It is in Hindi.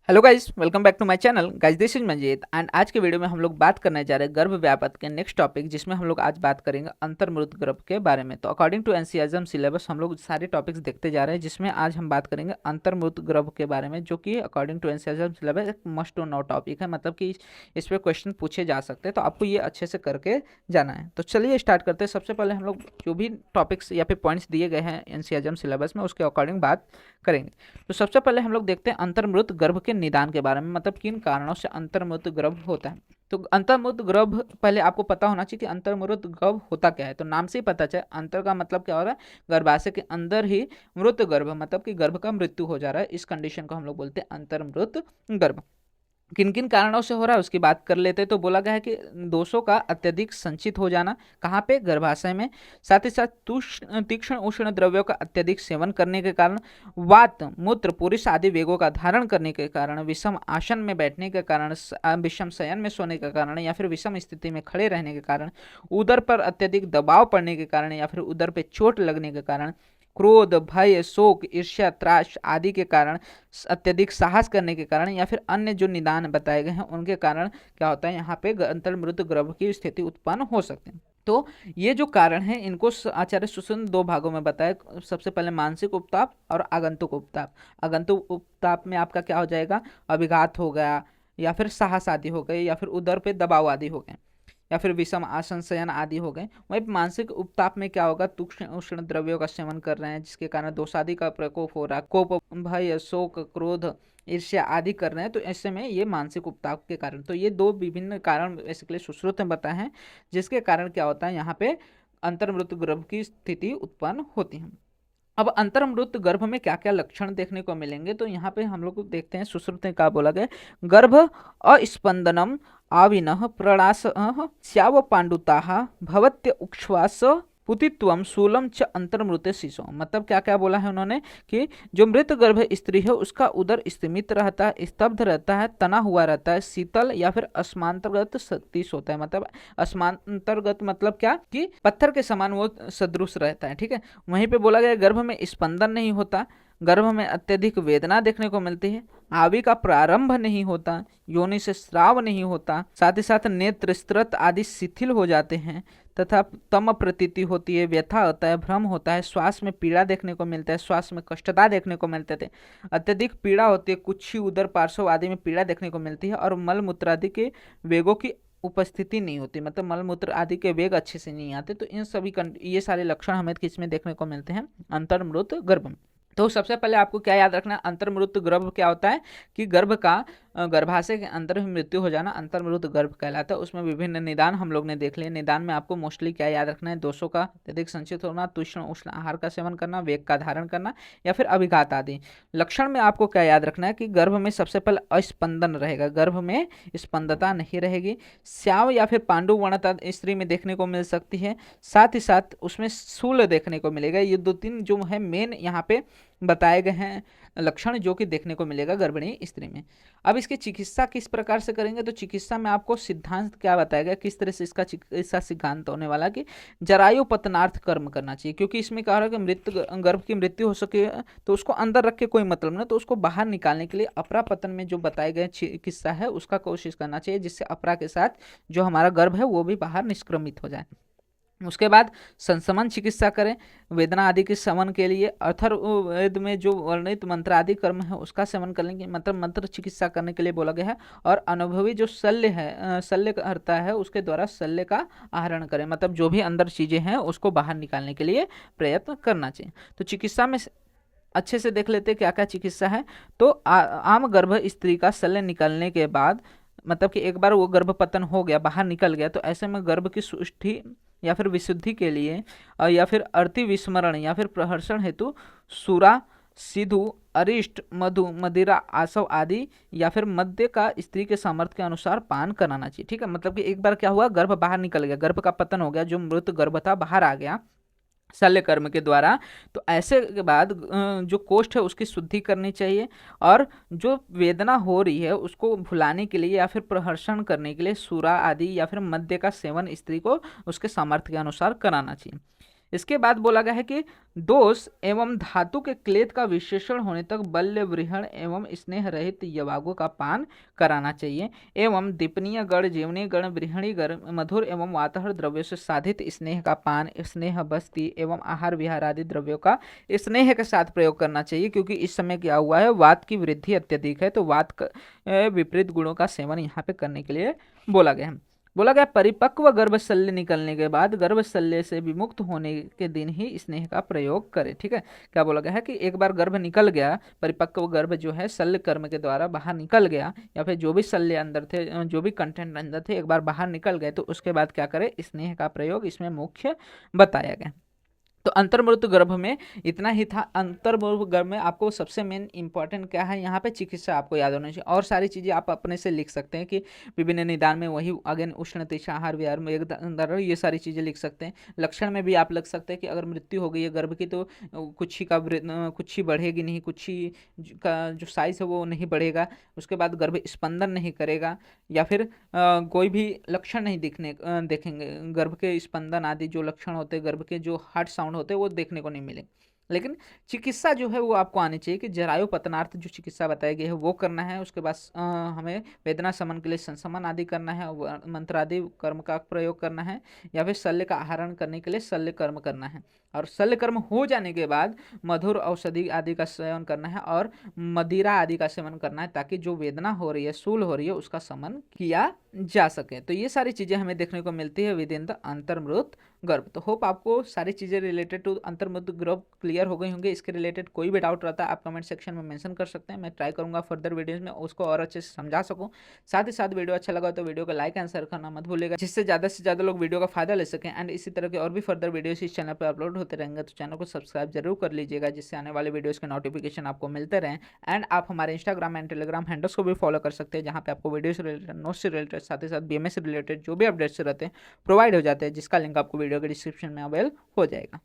Hello guys, welcome back to my channel. Guys, this is Manjeet and आज के वीडियो में हम लोग बात करने जा रहे हैं गर्भ व्यापत के नेक्स्ट टॉपिक, जिसमें हम लोग आज बात करेंगे अंतर्मुद गर्भ के बारे में। तो अकॉर्डिंग टू एनसीईआरटी सिलेबस हम लोग सारे टॉपिक्स देखते जा रहे हैं, जिसमें आज हम बात करेंगे अंतर्मुद गर्भ के बारे में, जो कि अकॉर्डिंग टू एनसीईआरटी सिलेबस एक मस्ट टू नो टॉपिक है। मतलब कि इस पर क्वेश्चन पूछे जा सकते हैं, तो आपको ये अच्छे से करके जाना है। तो चलिए स्टार्ट करते हैं। सबसे पहले हम लोग जो भी टॉपिक्स या फिर पॉइंट्स दिए गए हैं एनसीईआरटी सिलेबस में, उसके अकॉर्डिंग बात करेंगे। तो सबसे पहले हम लोग देखते हैं अंतर्मृत गर्भ के निदान के बारे में, मतलब किन कारणों से अंतर्मृत गर्भ होता है। तो अंतर्मृत गर्भ पहले आपको पता होना चाहिए कि अंतर्मृत गर्भ होता क्या है। तो नाम से ही पता चले, अंतर का मतलब क्या हो रहा है, गर्भाशय के अंदर ही मृत गर्भ, मतलब कि गर्भ का मृत्यु हो जा रहा है। इस कंडीशन को हम लोग बोलते हैं अंतर्मृत गर्भ। किन किन कारणों से हो रहा है उसकी बात कर लेते हैं। तो बोला गया है कि दोषों का अत्यधिक संचित हो जाना, कहाँ पे, गर्भाशय में। साथ ही साथ तीक्ष्ण उष्ण द्रव्यों का अत्यधिक सेवन करने के कारण, वात मूत्र पुरुष आदि वेगों का धारण करने के कारण, विषम आसन में बैठने के कारण, विषम शयन में सोने के कारण, या फिर विषम स्थिति में खड़े रहने के कारण, उदर पर अत्यधिक दबाव पड़ने के कारण, या फिर उदर पे चोट लगने के कारण, क्रोध, भय, शोक, ईर्ष्या, त्रास आदि के कारण, अत्यधिक साहस करने के कारण, या फिर अन्य जो निदान बताए गए हैं उनके कारण क्या होता है, यहाँ पे अंतर्मृत गर्भ की स्थिति उत्पन्न हो सकती है। तो ये जो कारण है, इनको आचार्य सुसून दो भागों में बताया। सबसे पहले मानसिक उपताप और आगंतुक उपताप। आगंतुक उपताप में आपका क्या हो जाएगा, अभिघात हो गया, या फिर साहस आदि हो गए, या फिर उदर पे दबाव आदि हो गए, या फिर विषम आसन शयन आदि हो गए। वहीं मानसिक उपताप में क्या होगा, तुक्ष्ण उष्ण द्रव्यों का सेवन कर रहे हैं, जिसके कारण दोषादि का प्रकोप हो रहा है, कोप, भय, शोक, क्रोध, ईर्ष्या आदि कर रहे हैं। तो ऐसे में ये मानसिक उपताप के कारण, तो ये दो विभिन्न कारण बेसिकली सुश्रुत में बताए हैं, जिसके कारण क्या होता है, यहाँ पे अंतर्मृत गर्भ की स्थिति उत्पन्न होती है। अब अंतर्मृत गर्भ में क्या क्या लक्षण देखने को मिलेंगे, तो यहाँ पे हम लोग देखते हैं सुश्रुत में क्या बोला गया। गर्भ अस्पंदनम आविनः प्रणास स्याव पांडुता भवत्य उक्ष्वास पुतित्वम शूलम च अंतर्मृत शिशु। मतलब क्या क्या बोला है उन्होंने कि जो मृत गर्भ स्त्री है उसका उदर स्तिमित रहता है, स्तब्ध रहता है, तना हुआ रहता है, शीतल या फिर असमांतर्गत सतीश होता है। मतलब असमांतर्गत मतलब क्या, कि पत्थर के समान वो सदृश रहता है। ठीक है। वहीं पे बोला गया गर्भ में स्पंदन नहीं होता, गर्भ में अत्यधिक वेदना देखने को मिलती है, आदि का प्रारंभ नहीं होता, योनि से स्राव नहीं होता, साथ ही साथ नेत्र स्त्रत आदि शिथिल हो जाते हैं, तथा तम प्रतीति होती है, व्यथा होता है, भ्रम होता है, श्वास में पीड़ा देखने को मिलता है, श्वास में कष्टता देखने को मिलते थे, अत्यधिक पीड़ा होती है, कुछ उदर पार्श्व आदि में पीड़ा देखने को मिलती है, और मल मूत्र आदि के वेगों की उपस्थिति नहीं होती, मतलब मल मूत्र आदि के वेग अच्छे से नहीं आते। तो इन सभी ये सारे लक्षण हमें किसमें देखने को मिलते हैं, अंतर्मृत गर्भ में। तो सबसे पहले आपको क्या याद रखना है, अंतर्मृत गर्भ क्या होता है, कि गर्भ का गर्भाशय के अंदर ही मृत्यु हो जाना अंतर्मृत गर्भ कहलाता है। उसमें विभिन्न निदान हम लोग ने देख लिए। निदान में आपको मोस्टली क्या याद रखना है, दोषों का अत्यधिक संचित होना, तुष्ण उष्ण आहार का सेवन करना, वेग का धारण करना, या फिर अभिघात आदि। लक्षण में आपको क्या याद रखना है, कि गर्भ में सबसे पहले अस्पंदन रहेगा, गर्भ में स्पंदता नहीं रहेगी, श्याव या फिर पांडु वर्णता स्त्री में देखने को मिल सकती है, साथ ही साथ उसमें शूल देखने को मिलेगा। ये दो तीन जो है मेन यहाँ पे बताए गए हैं लक्षण, जो कि देखने को मिलेगा गर्भिणी स्त्री में। अब इसकी चिकित्सा किस प्रकार से करेंगे, तो चिकित्सा में आपको सिद्धांत क्या बताया गया, किस तरह से इसका चिकित्सा सिद्धांत होने वाला, कि जरायु पतनार्थ कर्म करना चाहिए। क्योंकि इसमें कहा रहा है कि मृत गर्भ की मृत्यु हो सके तो उसको अंदर रख के कोई मतलब नहीं, तो उसको बाहर निकालने के लिए अपरा पतन में जो बताए गए चिकित्सा है उसका कोशिश करना चाहिए, जिससे अपरा के साथ जो हमारा गर्भ है वो भी बाहर निष्क्रमित हो जाए। उसके बाद संशमन चिकित्सा करें, वेदना आदि के शमन के लिए अथर्ववेद में जो वर्णित मंत्र आदि कर्म है उसका सेवन करेंगे, मतलब मंत्र चिकित्सा करने के लिए बोला गया है। और अनुभवी जो शल्य है, शल्य करता है, उसके द्वारा शल्य का आहरण करें, मतलब जो भी अंदर चीजें हैं उसको बाहर निकालने के लिए प्रयत्न करना चाहिए। तो चिकित्सा में अच्छे से देख लेते हैं क्या क्या चिकित्सा है। तो आम गर्भ स्त्री का शल्य निकलने के बाद, मतलब कि एक बार वो गर्भपतन हो गया, बाहर निकल गया, तो ऐसे में गर्भ की सुष्टि या फिर विशुद्धि के लिए, या फिर अर्थि विस्मरण या फिर प्रहर्षण हेतु सूरा, सिधु, अरिष्ट, मधु, मदिरा, आसव आदि या फिर मद्य का स्त्री के सामर्थ्य के अनुसार पान कराना चाहिए। ठीक है। मतलब कि एक बार क्या हुआ, गर्भ बाहर निकल गया, गर्भ का पतन हो गया, जो मृत गर्भ था बाहर आ गया शल्य कर्म के द्वारा, तो ऐसे के बाद जो कोष्ठ है उसकी शुद्धि करनी चाहिए, और जो वेदना हो रही है उसको भुलाने के लिए या फिर प्रहर्षण करने के लिए सूरा आदि या फिर मद्य का सेवन स्त्री को उसके सामर्थ्य के अनुसार कराना चाहिए। इसके बाद बोला गया है कि दोष एवं धातु के क्लेद का विशेषण होने तक बल्य वृहण एवं स्नेह रहित यवागों का पान कराना चाहिए एवं दीपनीय गण जीवनीय गण वृहणी गण मधुर एवं वातहर द्रव्यों से साधित स्नेह का पान स्नेह बस्ती एवं आहार विहार आदि द्रव्यों का स्नेह के साथ प्रयोग करना चाहिए, क्योंकि इस समय क्या हुआ है, वात की वृद्धि अत्यधिक है, तो वात विपरीत गुणों का सेवन यहाँ पे करने के लिए बोला गया है। बोला गया परिपक्व गर्भशल्य निकलने के बाद गर्भशल्य से विमुक्त होने के दिन ही स्नेह का प्रयोग करें। ठीक है, क्या बोला गया है कि एक बार गर्भ निकल गया, परिपक्व गर्भ जो है शल्य कर्म के द्वारा बाहर निकल गया, या फिर जो भी शल्य अंदर थे, जो भी कंटेंट अंदर थे, एक बार बाहर निकल गए तो उसके बाद क्या करें, स्नेह का प्रयोग इसमें मुख्य बताया गया। तो अंतर्मुक्त गर्भ में इतना ही था। अंतर्मुक्त गर्भ में आपको सबसे मेन इंपॉर्टेंट क्या है, यहाँ पे चिकित्सा आपको याद होना चाहिए, और सारी चीज़ें आप अपने से लिख सकते हैं कि विभिन्न निदान में वही अगेन उष्ण तिशा आहार विहार में एक ये सारी चीज़ें लिख सकते हैं। लक्षण में भी आप लिख सकते हैं कि अगर मृत्यु हो गई है गर्भ की तो कुछ ही का कुछ ही बढ़ेगी नहीं, कुछ ही का जो साइज है वो नहीं बढ़ेगा, उसके बाद गर्भ स्पंदन नहीं करेगा, या फिर कोई भी लक्षण नहीं देखेंगे गर्भ के स्पंदन आदि जो लक्षण होते हैं, गर्भ के जो हार्ट साउंड होते हैं वो देखने को नहीं मिले। लेकिन चिकित्सा जो है वो आपको आनी चाहिए कि जरायु पतनार्थ जो चिकित्सा बताई गई है वो करना है। उसके बाद हमें वेदना शमन के लिए संशमन आदि करना है, मंत्र आदि कर्म का प्रयोग करना है, या फिर शल्य का आहरण करने के लिए शल्य कर्म करना है। और शल्य कर्म हो जाने के बाद मधुर औषधि आदि का सेवन करना है और मदिरा आदि का सेवन करना है, ताकि जो वेदना हो रही है, शूल हो रही है, उसका शमन किया जा सके। तो ये सारी चीज़ें हमें देखने को मिलती है विद इन द अंतर्मृत गर्भ। तो होप आपको सारी चीज़ें रिलेटेड टू अंतर्मुक्त गर्भ क्लियर हो गई होंगे। इसके रिलेटेड कोई भी डाउट रहता है आप कमेंट सेक्शन में मेंशन कर सकते हैं, मैं ट्राई करूंगा फर्दर वीडियोस में उसको और अच्छे से समझा सकूं। साथ ही साथ वीडियो अच्छा लगा तो वीडियो को लाइक एंड शेयर करना मत भूलिएगा, जिससे ज़्यादा लोग वीडियो का फायदा ले सकें। एंड इसी तरह के और भी फर्दर वीडियोस इस चैनल पर अपलोड होते रहेंगे, तो चैनल को सब्सक्राइब जरूर कर लीजिएगा, जिससे आने वाले वीडियोज़ के नोटिफिकेशन आपको मिलते रहें। एंड आप हमारे इंस्टाग्राम एंड टेलीग्राम हैंडल्स को भी फॉलो कर सकते हैं, जहाँ पे आपको वीडियो से रिलेटेड, नोट्स से रिलेटेड, साथ ही साथ बीएमएस से रिलेटेड जो भी अपडेट्स रहते हैं प्रोवाइड हो जाते हैं, जिसका लिंक आपको वीडियो के डिस्क्रिप्शन में अवेल हो जाएगा।